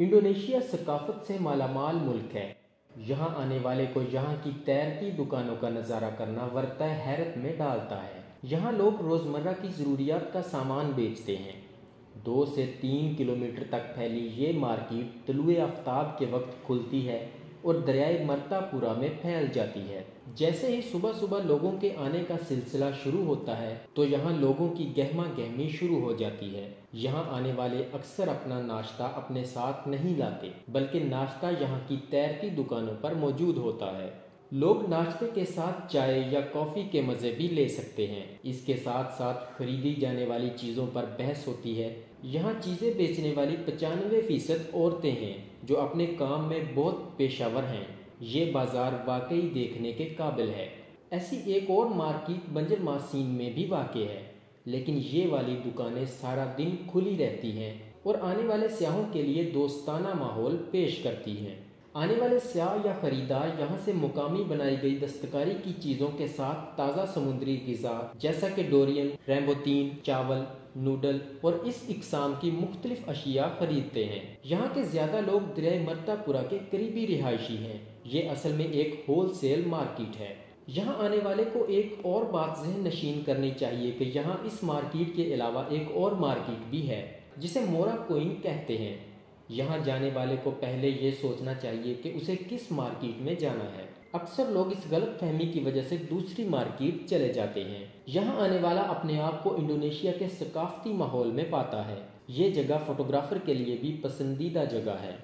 Indonesia सकाफत से मालामाल मुल्क है। यहाँ आने वाले को यहाँ की तैरती दुकानों का नज़ारा करना वर्ता हैरत में डालता है। यहाँ लोग रोज़मर्रा की ज़रूरियात का सामान बेचते हैं। 2 से 3 किलोमीटर तक फैली ये मार्केट तलुए आफ्ताब के वक्त खुलती है और दरियाए मर्तापुरा में फैल जाती है। जैसे ही सुबह सुबह लोगों के आने का सिलसिला शुरू होता है तो यहाँ लोगों की गहमा गहमी शुरू हो जाती है। यहाँ आने वाले अक्सर अपना नाश्ता अपने साथ नहीं लाते, बल्कि नाश्ता यहाँ की तैरती दुकानों पर मौजूद होता है। लोग नाश्ते के साथ चाय या कॉफ़ी के मज़े भी ले सकते हैं। इसके साथ साथ खरीदी जाने वाली चीज़ों पर बहस होती है। यहाँ चीज़ें बेचने वाली 95% औरतें हैं जो अपने काम में बहुत पेशावर हैं। ये बाज़ार वाकई देखने के काबिल है। ऐसी एक और मार्केट बंजरमासीन में भी वाक़ है, लेकिन ये वाली दुकानें सारा दिन खुली रहती हैं और आने वाले सयाहों के लिए दोस्ताना माहौल पेश करती हैं। आने वाले सयाह या ख़रीदार यहाँ से मुकामी बनाई गई दस्तकारी की चीज़ों के साथ ताज़ा समुद्री ग़िज़ा जैसा कि डोरियन, रैम्बोतीन, चावल, नूडल और इस इक़साम की मुख्तलिफ अशिया ख़रीदते हैं। यहाँ के ज़्यादा लोग दरियाए मर्तापुरा के करीबी रिहायशी हैं। ये असल में एक होल सेल मार्केट है। यहाँ आने वाले को एक और बात ज़हन नशीन करनी चाहिए कि यहाँ इस मार्केट के अलावा एक और मार्केट भी है जिसे मोरा कोइन कहते हैं। यहाँ जाने वाले को पहले ये सोचना चाहिए कि उसे किस मार्केट में जाना है। अक्सर लोग इस गलत फहमी की वजह से दूसरी मार्केट चले जाते हैं। यहाँ आने वाला अपने आप को इंडोनेशिया के सकाफती माहौल में पाता है। ये जगह फ़ोटोग्राफ़र के लिए भी पसंदीदा जगह है।